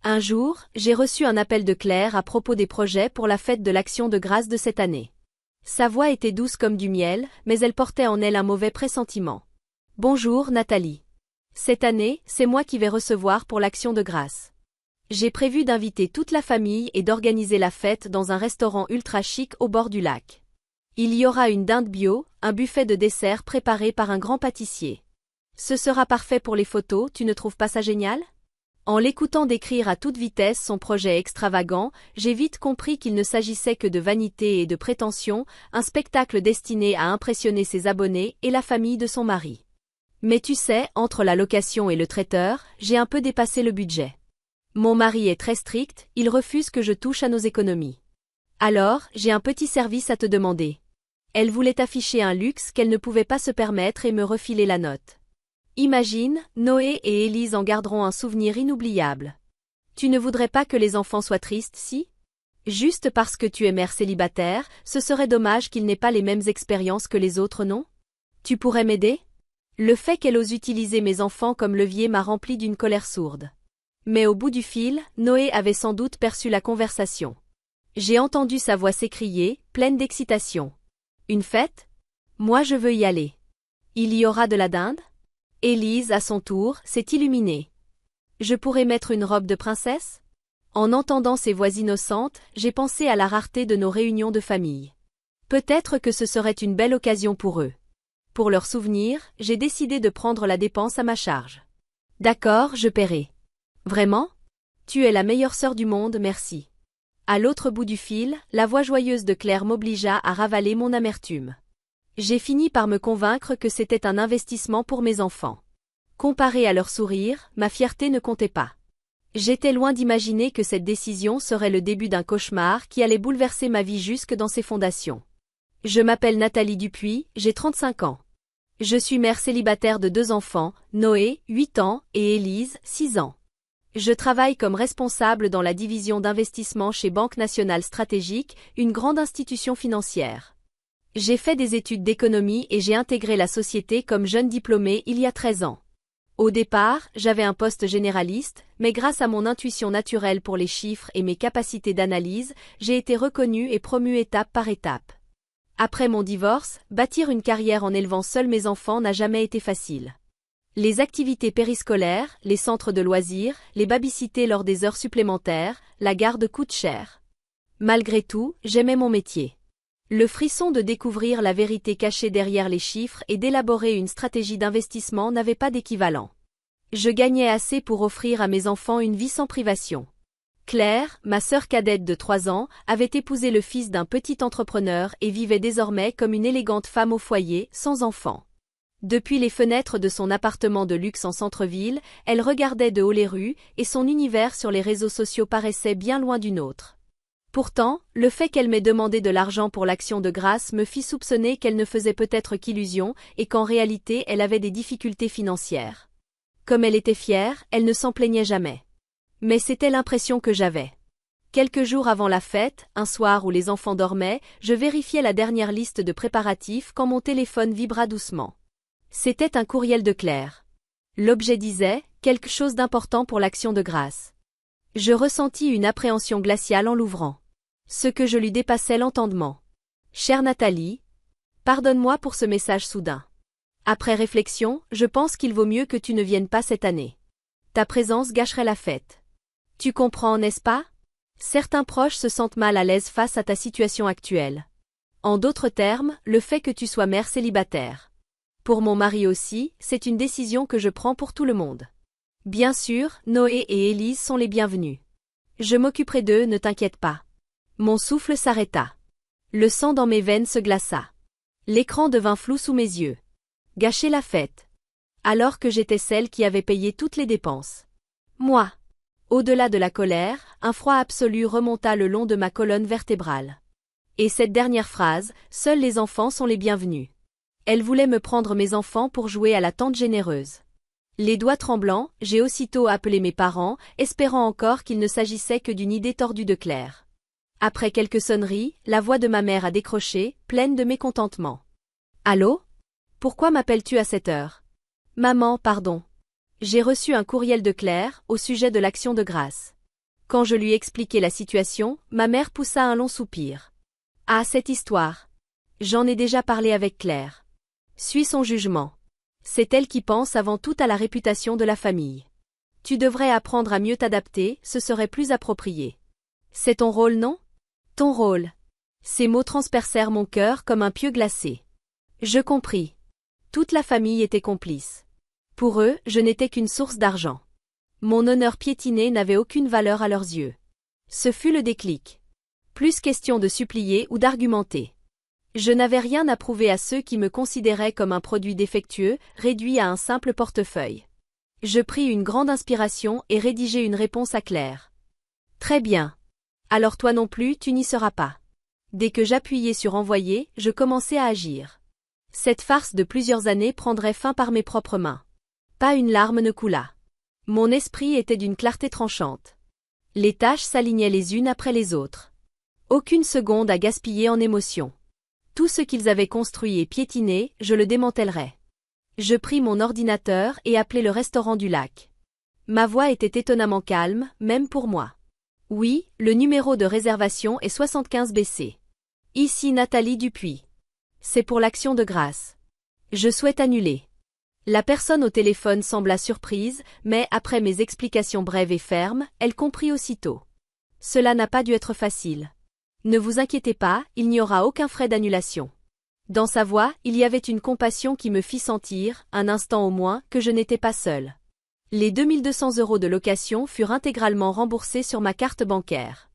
Un jour, j'ai reçu un appel de Claire à propos des projets pour la fête de l'Action de grâce de cette année. Sa voix était douce comme du miel, mais elle portait en elle un mauvais pressentiment. Bonjour Nathalie. Cette année, c'est moi qui vais recevoir pour l'Action de grâce. J'ai prévu d'inviter toute la famille et d'organiser la fête dans un restaurant ultra chic au bord du lac. Il y aura une dinde bio, un buffet de dessert préparé par un grand pâtissier. Ce sera parfait pour les photos, tu ne trouves pas ça génial? En l'écoutant décrire à toute vitesse son projet extravagant, j'ai vite compris qu'il ne s'agissait que de vanité et de prétention, un spectacle destiné à impressionner ses abonnés et la famille de son mari. Mais tu sais, entre la location et le traiteur, j'ai un peu dépassé le budget. Mon mari est très strict, il refuse que je touche à nos économies. Alors, j'ai un petit service à te demander. Elle voulait afficher un luxe qu'elle ne pouvait pas se permettre et me refiler la note. Imagine, Noé et Élise en garderont un souvenir inoubliable. Tu ne voudrais pas que les enfants soient tristes, si? Juste parce que tu es mère célibataire, ce serait dommage qu'ils n'aient pas les mêmes expériences que les autres, non? Tu pourrais m'aider? Le fait qu'elle ose utiliser mes enfants comme levier m'a rempli d'une colère sourde. Mais au bout du fil, Noé avait sans doute perçu la conversation. J'ai entendu sa voix s'écrier, pleine d'excitation. Une fête? Moi je veux y aller. Il y aura de la dinde? Élise, à son tour, s'est illuminée. Je pourrais mettre une robe de princesse? En entendant ces voix innocentes, j'ai pensé à la rareté de nos réunions de famille. Peut-être que ce serait une belle occasion pour eux. Pour leur souvenir, j'ai décidé de prendre la dépense à ma charge. D'accord, je paierai. Vraiment? Tu es la meilleure sœur du monde, merci. À l'autre bout du fil, la voix joyeuse de Claire m'obligea à ravaler mon amertume. J'ai fini par me convaincre que c'était un investissement pour mes enfants. Comparé à leur sourire, ma fierté ne comptait pas. J'étais loin d'imaginer que cette décision serait le début d'un cauchemar qui allait bouleverser ma vie jusque dans ses fondations. Je m'appelle Nathalie Dupuis, j'ai 35 ans. Je suis mère célibataire de 2 enfants, Noé, 8 ans, et Élise, 6 ans. Je travaille comme responsable dans la division d'investissement chez Banque Nationale Stratégique, une grande institution financière. J'ai fait des études d'économie et j'ai intégré la société comme jeune diplômée il y a 13 ans. Au départ, j'avais un poste généraliste, mais grâce à mon intuition naturelle pour les chiffres et mes capacités d'analyse, j'ai été reconnue et promue étape par étape. Après mon divorce, bâtir une carrière en élevant seuls mes enfants n'a jamais été facile. Les activités périscolaires, les centres de loisirs, les babysitter lors des heures supplémentaires, la garde coûte cher. Malgré tout, j'aimais mon métier. Le frisson de découvrir la vérité cachée derrière les chiffres et d'élaborer une stratégie d'investissement n'avait pas d'équivalent. Je gagnais assez pour offrir à mes enfants une vie sans privation. Claire, ma sœur cadette de 3 ans, avait épousé le fils d'un petit entrepreneur et vivait désormais comme une élégante femme au foyer, sans enfants. Depuis les fenêtres de son appartement de luxe en centre-ville, elle regardait de haut les rues et son univers sur les réseaux sociaux paraissait bien loin du nôtre. Pourtant, le fait qu'elle m'ait demandé de l'argent pour l'Action de grâce me fit soupçonner qu'elle ne faisait peut-être qu'illusion et qu'en réalité elle avait des difficultés financières. Comme elle était fière, elle ne s'en plaignait jamais. Mais c'était l'impression que j'avais. Quelques jours avant la fête, un soir où les enfants dormaient, je vérifiais la dernière liste de préparatifs quand mon téléphone vibra doucement. C'était un courriel de Claire. L'objet disait « Quelque chose d'important pour l'Action de grâce ». Je ressentis une appréhension glaciale en l'ouvrant. Ce que je lui dépassait l'entendement. Chère Nathalie, pardonne-moi pour ce message soudain. Après réflexion, je pense qu'il vaut mieux que tu ne viennes pas cette année. Ta présence gâcherait la fête. Tu comprends, n'est-ce pas? Certains proches se sentent mal à l'aise face à ta situation actuelle. En d'autres termes, le fait que tu sois mère célibataire. Pour mon mari aussi, c'est une décision que je prends pour tout le monde. Bien sûr, Noé et Élise sont les bienvenus. Je m'occuperai d'eux, ne t'inquiète pas. Mon souffle s'arrêta. Le sang dans mes veines se glaça. L'écran devint flou sous mes yeux. Gâcher la fête. Alors que j'étais celle qui avait payé toutes les dépenses. Moi. Au-delà de la colère, un froid absolu remonta le long de ma colonne vertébrale. Et cette dernière phrase, seuls les enfants sont les bienvenus. Elle voulait me prendre mes enfants pour jouer à la tante généreuse. Les doigts tremblants, j'ai aussitôt appelé mes parents, espérant encore qu'il ne s'agissait que d'une idée tordue de Claire. Après quelques sonneries, la voix de ma mère a décroché, pleine de mécontentement. Allô? Pourquoi m'appelles-tu à cette heure? Maman, pardon. J'ai reçu un courriel de Claire, au sujet de l'Action de grâce. Quand je lui expliquai la situation, ma mère poussa un long soupir. Ah, cette histoire. J'en ai déjà parlé avec Claire. Suis son jugement. C'est elle qui pense avant tout à la réputation de la famille. Tu devrais apprendre à mieux t'adapter, ce serait plus approprié. C'est ton rôle, non? Ton rôle. Ces mots transpercèrent mon cœur comme un pieu glacé. Je compris. Toute la famille était complice. Pour eux, je n'étais qu'une source d'argent. Mon honneur piétiné n'avait aucune valeur à leurs yeux. Ce fut le déclic. Plus question de supplier ou d'argumenter. Je n'avais rien à prouver à ceux qui me considéraient comme un produit défectueux, réduit à un simple portefeuille. Je pris une grande inspiration et rédigeai une réponse à Claire. Très bien. Alors toi non plus, tu n'y seras pas. Dès que j'appuyais sur envoyer, je commençais à agir. Cette farce de plusieurs années prendrait fin par mes propres mains. Pas une larme ne coula. Mon esprit était d'une clarté tranchante. Les tâches s'alignaient les unes après les autres. Aucune seconde à gaspiller en émotions. Tout ce qu'ils avaient construit et piétiné, je le démantellerais. Je pris mon ordinateur et appelai le restaurant du lac. Ma voix était étonnamment calme, même pour moi. Oui, le numéro de réservation est 75 BC. Ici Nathalie Dupuis. C'est pour l'action de grâce. Je souhaite annuler. La personne au téléphone sembla surprise, mais après mes explications brèves et fermes, elle comprit aussitôt. Cela n'a pas dû être facile. Ne vous inquiétez pas, il n'y aura aucun frais d'annulation. Dans sa voix, il y avait une compassion qui me fit sentir, un instant au moins, que je n'étais pas seule. Les 2200 € de location furent intégralement remboursés sur ma carte bancaire.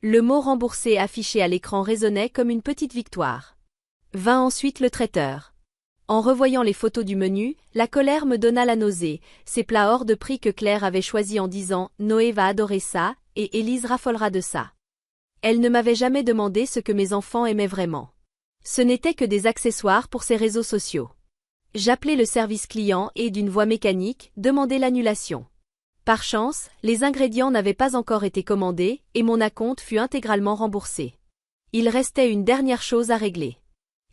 Le mot remboursé affiché à l'écran résonnait comme une petite victoire. Vint ensuite le traiteur. En revoyant les photos du menu, la colère me donna la nausée, ces plats hors de prix que Claire avait choisis en disant « Noé va adorer ça, et Élise raffolera de ça ». Elle ne m'avait jamais demandé ce que mes enfants aimaient vraiment. Ce n'était que des accessoires pour ces réseaux sociaux. J'appelai le service client et, d'une voix mécanique, demandai l'annulation. Par chance, les ingrédients n'avaient pas encore été commandés, et mon acompte fut intégralement remboursé. Il restait une dernière chose à régler.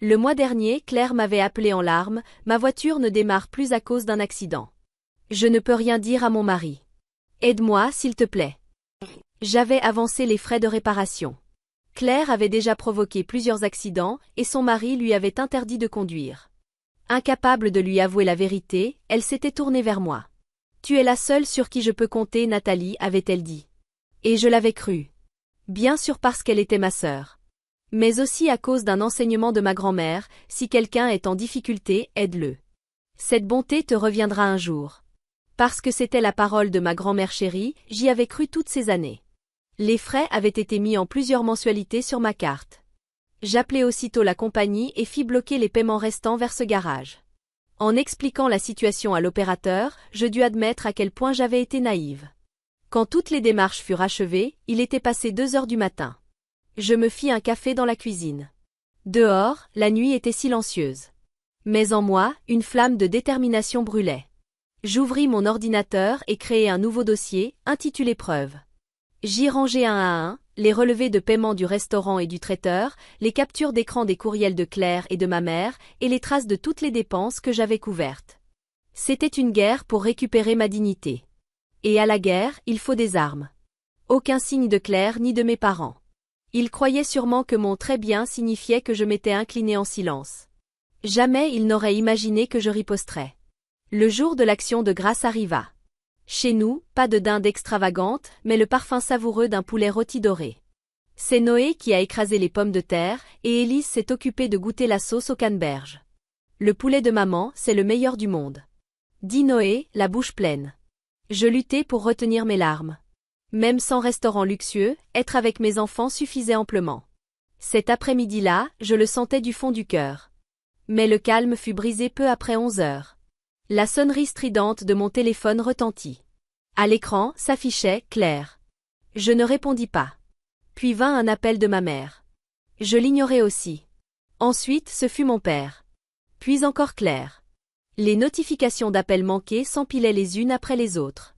Le mois dernier, Claire m'avait appelé en larmes, ma voiture ne démarre plus à cause d'un accident. Je ne peux rien dire à mon mari. Aide-moi, s'il te plaît. J'avais avancé les frais de réparation. Claire avait déjà provoqué plusieurs accidents et son mari lui avait interdit de conduire. Incapable de lui avouer la vérité, elle s'était tournée vers moi. « Tu es la seule sur qui je peux compter, Nathalie, » avait-elle dit. Et je l'avais cru. Bien sûr parce qu'elle était ma sœur. Mais aussi à cause d'un enseignement de ma grand-mère, si quelqu'un est en difficulté, aide-le. Cette bonté te reviendra un jour. Parce que c'était la parole de ma grand-mère chérie, j'y avais cru toutes ces années. Les frais avaient été mis en plusieurs mensualités sur ma carte. J'appelai aussitôt la compagnie et fis bloquer les paiements restants vers ce garage. En expliquant la situation à l'opérateur, je dus admettre à quel point j'avais été naïve. Quand toutes les démarches furent achevées, il était passé 2 heures du matin. Je me fis un café dans la cuisine. Dehors, la nuit était silencieuse. Mais en moi, une flamme de détermination brûlait. J'ouvris mon ordinateur et créai un nouveau dossier, intitulé Preuves. J'y rangeai un à un, les relevés de paiement du restaurant et du traiteur, les captures d'écran des courriels de Claire et de ma mère, et les traces de toutes les dépenses que j'avais couvertes. C'était une guerre pour récupérer ma dignité. Et à la guerre, il faut des armes. Aucun signe de Claire ni de mes parents. Ils croyaient sûrement que mon très bien signifiait que je m'étais inclinée en silence. Jamais ils n'auraient imaginé que je riposterais. Le jour de l'action de grâce arriva. Chez nous, pas de dinde extravagante, mais le parfum savoureux d'un poulet rôti doré. C'est Noé qui a écrasé les pommes de terre, et Élise s'est occupée de goûter la sauce aux canneberges. Le poulet de maman, c'est le meilleur du monde. Dit Noé, la bouche pleine. Je luttais pour retenir mes larmes. Même sans restaurant luxueux, être avec mes enfants suffisait amplement. Cet après-midi-là, je le sentais du fond du cœur. Mais le calme fut brisé peu après 11 heures. La sonnerie stridente de mon téléphone retentit. À l'écran, s'affichait « Claire ». Je ne répondis pas. Puis vint un appel de ma mère. Je l'ignorais aussi. Ensuite, ce fut mon père. Puis encore Claire. Les notifications d'appels manqués s'empilaient les unes après les autres.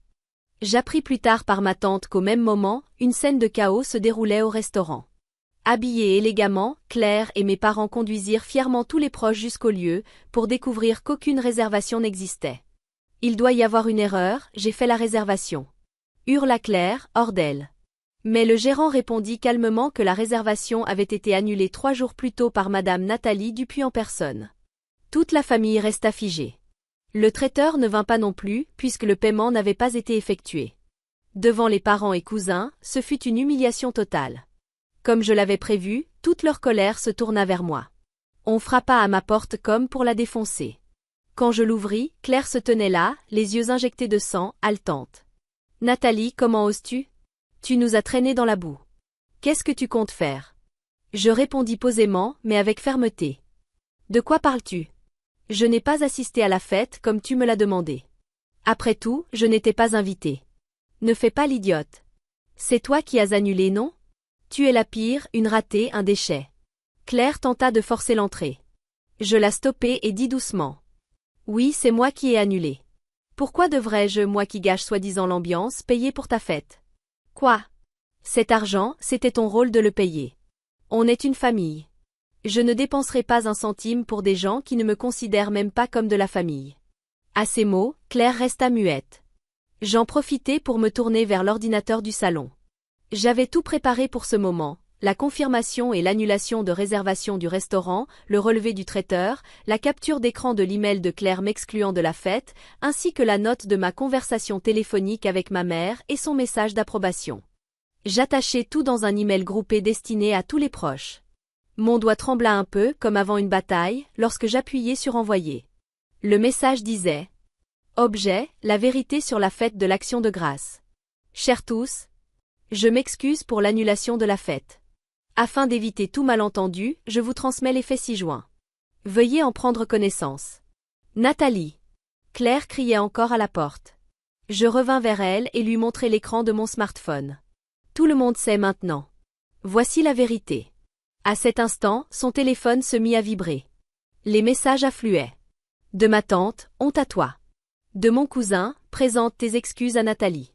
J'appris plus tard par ma tante qu'au même moment, une scène de chaos se déroulait au restaurant. Habillés élégamment, Claire et mes parents conduisirent fièrement tous les proches jusqu'au lieu, pour découvrir qu'aucune réservation n'existait. « Il doit y avoir une erreur, j'ai fait la réservation. » hurla Claire, hors d'elle. Mais le gérant répondit calmement que la réservation avait été annulée 3 jours plus tôt par Madame Nathalie Dupuis en personne. Toute la famille resta figée. Le traiteur ne vint pas non plus, puisque le paiement n'avait pas été effectué. Devant les parents et cousins, ce fut une humiliation totale. Comme je l'avais prévu, toute leur colère se tourna vers moi. On frappa à ma porte comme pour la défoncer. Quand je l'ouvris, Claire se tenait là, les yeux injectés de sang, haletante. « Nathalie, comment oses-tu ? Tu nous as traînés dans la boue. Qu'est-ce que tu comptes faire ?» Je répondis posément, mais avec fermeté. « De quoi parles-tu ? Je n'ai pas assisté à la fête comme tu me l'as demandé. Après tout, je n'étais pas invitée. Ne fais pas l'idiote. C'est toi qui as annulé, non ? Tu es la pire, une ratée, un déchet. » Claire tenta de forcer l'entrée. Je la stoppai et dis doucement. « Oui, c'est moi qui ai annulé. Pourquoi devrais-je, moi qui gâche soi-disant l'ambiance, payer pour ta fête ? Quoi ? Cet argent, c'était ton rôle de le payer. On est une famille. Je ne dépenserai pas un centime pour des gens qui ne me considèrent même pas comme de la famille. » À ces mots, Claire resta muette. J'en profitai pour me tourner vers l'ordinateur du salon. J'avais tout préparé pour ce moment, la confirmation et l'annulation de réservation du restaurant, le relevé du traiteur, la capture d'écran de l'email de Claire m'excluant de la fête, ainsi que la note de ma conversation téléphonique avec ma mère et son message d'approbation. J'attachai tout dans un email groupé destiné à tous les proches. Mon doigt trembla un peu, comme avant une bataille, lorsque j'appuyai sur envoyer. Le message disait « Objet, la vérité sur la fête de l'Action de grâce. Chers tous, je m'excuse pour l'annulation de la fête. Afin d'éviter tout malentendu, je vous transmets les faits ci-joints. Veuillez en prendre connaissance. Nathalie. » Claire criait encore à la porte. Je revins vers elle et lui montrai l'écran de mon smartphone. Tout le monde sait maintenant. Voici la vérité. À cet instant, son téléphone se mit à vibrer. Les messages affluaient. De ma tante, honte à toi. De mon cousin, présente tes excuses à Nathalie.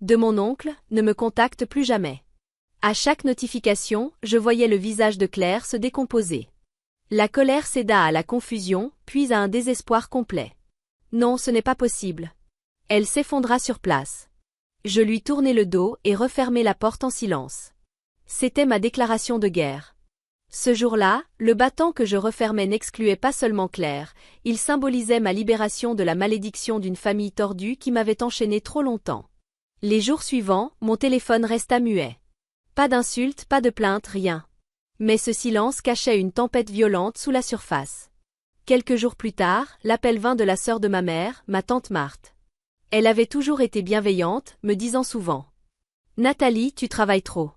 De mon oncle, ne me contacte plus jamais. À chaque notification, je voyais le visage de Claire se décomposer. La colère céda à la confusion, puis à un désespoir complet. Non, ce n'est pas possible. Elle s'effondra sur place. Je lui tournai le dos et refermai la porte en silence. C'était ma déclaration de guerre. Ce jour-là, le battant que je refermais n'excluait pas seulement Claire, il symbolisait ma libération de la malédiction d'une famille tordue qui m'avait enchaînée trop longtemps. Les jours suivants, mon téléphone resta muet. Pas d'insultes, pas de plaintes, rien. Mais ce silence cachait une tempête violente sous la surface. Quelques jours plus tard, l'appel vint de la sœur de ma mère, ma tante Marthe. Elle avait toujours été bienveillante, me disant souvent « Nathalie, tu travailles trop.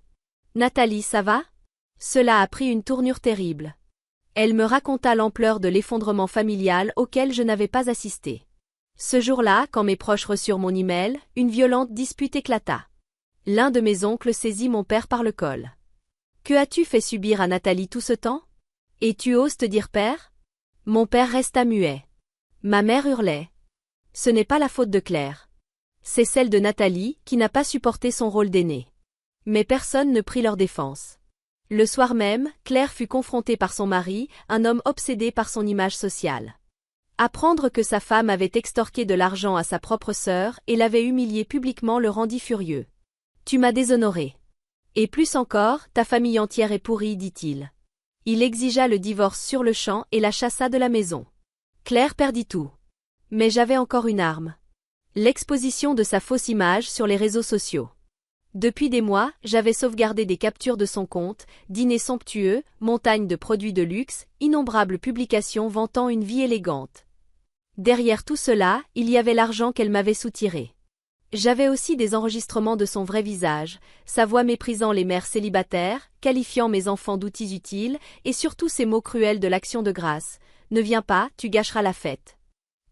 Nathalie, ça va ?» Cela a pris une tournure terrible. Elle me raconta l'ampleur de l'effondrement familial auquel je n'avais pas assisté. Ce jour-là, quand mes proches reçurent mon email, une violente dispute éclata. L'un de mes oncles saisit mon père par le col. « Que as-tu fait subir à Nathalie tout ce temps ? Et tu oses te dire père ?» Mon père resta muet. Ma mère hurlait. Ce n'est pas la faute de Claire. C'est celle de Nathalie, qui n'a pas supporté son rôle d'aînée. Mais personne ne prit leur défense. Le soir même, Claire fut confrontée par son mari, un homme obsédé par son image sociale. Apprendre que sa femme avait extorqué de l'argent à sa propre sœur et l'avait humiliée publiquement le rendit furieux. « Tu m'as déshonoré. Et plus encore, ta famille entière est pourrie, dit-il. » Il exigea le divorce sur le champ et la chassa de la maison. Claire perdit tout. Mais j'avais encore une arme. L'exposition de sa fausse image sur les réseaux sociaux. Depuis des mois, j'avais sauvegardé des captures de son compte, dîners somptueux, montagnes de produits de luxe, innombrables publications vantant une vie élégante. Derrière tout cela, il y avait l'argent qu'elle m'avait soutiré. J'avais aussi des enregistrements de son vrai visage, sa voix méprisant les mères célibataires, qualifiant mes enfants d'outils utiles, et surtout ces mots cruels de l'Action de grâce. « Ne viens pas, tu gâcheras la fête. »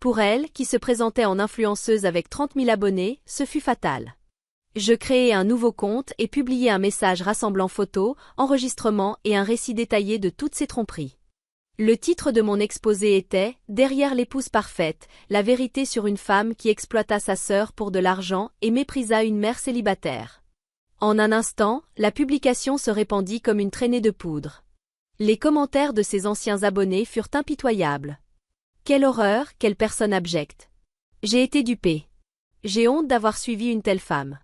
Pour elle, qui se présentait en influenceuse avec 30 000 abonnés, ce fut fatal. Je créai un nouveau compte et publiai un message rassemblant photos, enregistrements et un récit détaillé de toutes ces tromperies. Le titre de mon exposé était « Derrière l'épouse parfaite, la vérité sur une femme qui exploita sa sœur pour de l'argent et méprisa une mère célibataire ». En un instant, la publication se répandit comme une traînée de poudre. Les commentaires de ses anciens abonnés furent impitoyables. Quelle horreur, quelle personne abjecte. J'ai été dupée. J'ai honte d'avoir suivi une telle femme.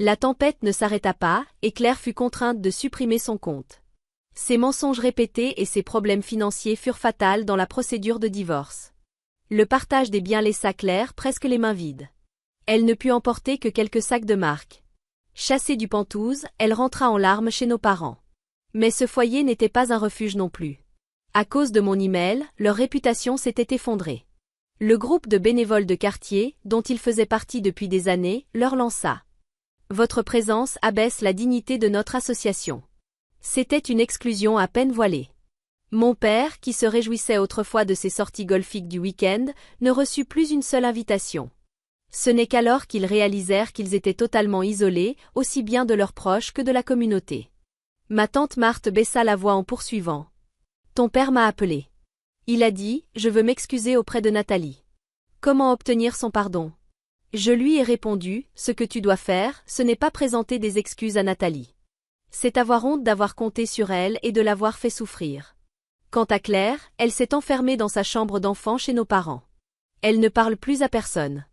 La tempête ne s'arrêta pas, et Claire fut contrainte de supprimer son compte. Ses mensonges répétés et ses problèmes financiers furent fatals dans la procédure de divorce. Le partage des biens laissa Claire presque les mains vides. Elle ne put emporter que quelques sacs de marque. Chassée du Penthouse, elle rentra en larmes chez nos parents. Mais ce foyer n'était pas un refuge non plus. À cause de mon email, leur réputation s'était effondrée. Le groupe de bénévoles de quartier, dont ils faisaient partie depuis des années, leur lança. Votre présence abaisse la dignité de notre association. C'était une exclusion à peine voilée. Mon père, qui se réjouissait autrefois de ses sorties golfiques du week-end, ne reçut plus une seule invitation. Ce n'est qu'alors qu'ils réalisèrent qu'ils étaient totalement isolés, aussi bien de leurs proches que de la communauté. Ma tante Marthe baissa la voix en poursuivant. Ton père m'a appelé. Il a dit, je veux m'excuser auprès de Nathalie. Comment obtenir son pardon? Je lui ai répondu, ce que tu dois faire, ce n'est pas présenter des excuses à Nathalie. C'est avoir honte d'avoir compté sur elle et de l'avoir fait souffrir. Quant à Claire, elle s'est enfermée dans sa chambre d'enfant chez nos parents. Elle ne parle plus à personne.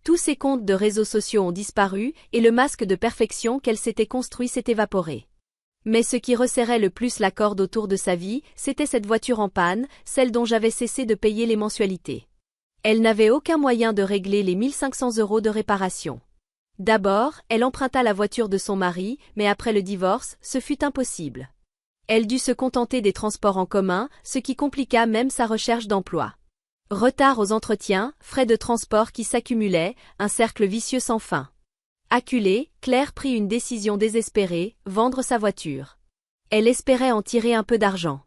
Tous ses comptes de réseaux sociaux ont disparu et le masque de perfection qu'elle s'était construit s'est évaporé. Mais ce qui resserrait le plus la corde autour de sa vie, c'était cette voiture en panne, celle dont j'avais cessé de payer les mensualités. Elle n'avait aucun moyen de régler les 1500 € de réparation. D'abord, elle emprunta la voiture de son mari, mais après le divorce, ce fut impossible. Elle dut se contenter des transports en commun, ce qui compliqua même sa recherche d'emploi. Retard aux entretiens, frais de transport qui s'accumulaient, un cercle vicieux sans fin. Acculée, Claire prit une décision désespérée, vendre sa voiture. Elle espérait en tirer un peu d'argent.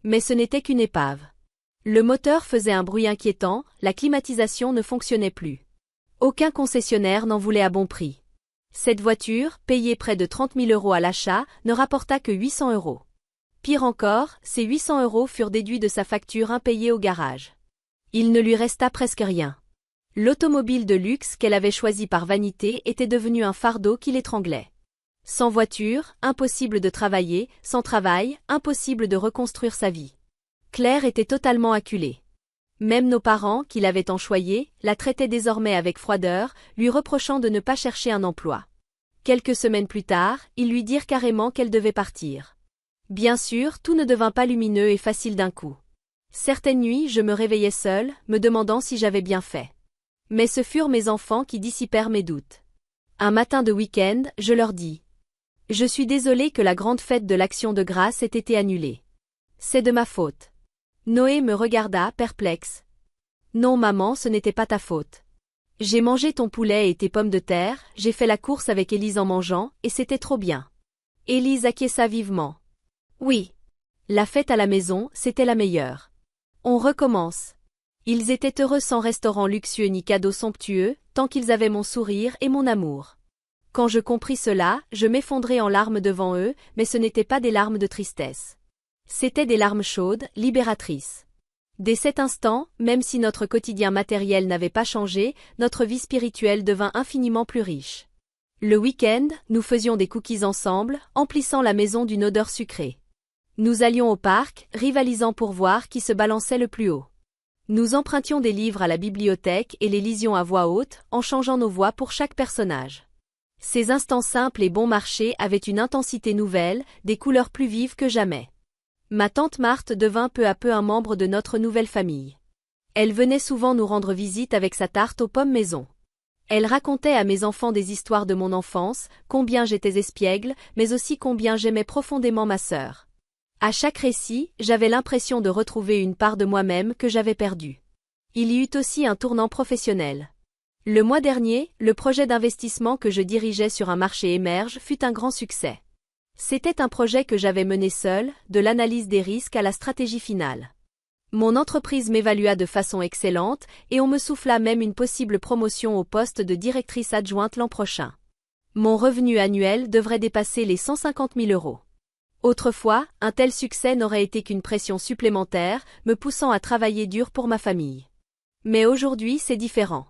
Mais ce n'était qu'une épave. Le moteur faisait un bruit inquiétant, la climatisation ne fonctionnait plus. Aucun concessionnaire n'en voulait à bon prix. Cette voiture, payée près de 30 000 € à l'achat, ne rapporta que 800 €. Pire encore, ces 800 € furent déduits de sa facture impayée au garage. Il ne lui resta presque rien. L'automobile de luxe qu'elle avait choisie par vanité était devenue un fardeau qui l'étranglait. Sans voiture, impossible de travailler, sans travail, impossible de reconstruire sa vie. Claire était totalement acculée. Même nos parents, qui l'avaient enchoyée, la traitaient désormais avec froideur, lui reprochant de ne pas chercher un emploi. Quelques semaines plus tard, ils lui dirent carrément qu'elle devait partir. Bien sûr, tout ne devint pas lumineux et facile d'un coup. Certaines nuits, je me réveillais seule, me demandant si j'avais bien fait. Mais ce furent mes enfants qui dissipèrent mes doutes. Un matin de week-end, je leur dis. Je suis désolée que la grande fête de l'Action de grâce ait été annulée. C'est de ma faute. Noé me regarda, perplexe. Non maman, ce n'était pas ta faute. J'ai mangé ton poulet et tes pommes de terre, j'ai fait la course avec Élise en mangeant, et c'était trop bien. Élise acquiesça vivement. Oui. La fête à la maison, c'était la meilleure. On recommence. Ils étaient heureux sans restaurant luxueux ni cadeaux somptueux, tant qu'ils avaient mon sourire et mon amour. Quand je compris cela, je m'effondrai en larmes devant eux, mais ce n'étaient pas des larmes de tristesse. C'étaient des larmes chaudes, libératrices. Dès cet instant, même si notre quotidien matériel n'avait pas changé, notre vie spirituelle devint infiniment plus riche. Le week-end, nous faisions des cookies ensemble, emplissant la maison d'une odeur sucrée. Nous allions au parc, rivalisant pour voir qui se balançait le plus haut. Nous empruntions des livres à la bibliothèque et les lisions à voix haute, en changeant nos voix pour chaque personnage. Ces instants simples et bon marché avaient une intensité nouvelle, des couleurs plus vives que jamais. Ma tante Marthe devint peu à peu un membre de notre nouvelle famille. Elle venait souvent nous rendre visite avec sa tarte aux pommes maison. Elle racontait à mes enfants des histoires de mon enfance, combien j'étais espiègle, mais aussi combien j'aimais profondément ma sœur. À chaque récit, j'avais l'impression de retrouver une part de moi-même que j'avais perdue. Il y eut aussi un tournant professionnel. Le mois dernier, le projet d'investissement que je dirigeais sur un marché émerge fut un grand succès. C'était un projet que j'avais mené seul, de l'analyse des risques à la stratégie finale. Mon entreprise m'évalua de façon excellente et on me souffla même une possible promotion au poste de directrice adjointe l'an prochain. Mon revenu annuel devrait dépasser les 150 000 €. Autrefois, un tel succès n'aurait été qu'une pression supplémentaire, me poussant à travailler dur pour ma famille. Mais aujourd'hui, c'est différent.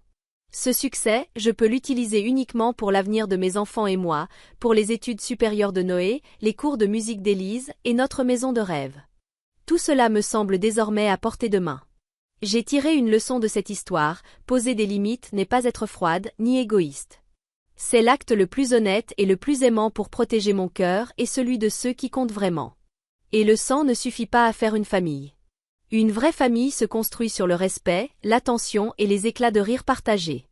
Ce succès, je peux l'utiliser uniquement pour l'avenir de mes enfants et moi, pour les études supérieures de Noé, les cours de musique d'Élise et notre maison de rêve. Tout cela me semble désormais à portée de main. J'ai tiré une leçon de cette histoire, poser des limites n'est pas être froide ni égoïste. C'est l'acte le plus honnête et le plus aimant pour protéger mon cœur et celui de ceux qui comptent vraiment. Et le sang ne suffit pas à faire une famille. Une vraie famille se construit sur le respect, l'attention et les éclats de rire partagés.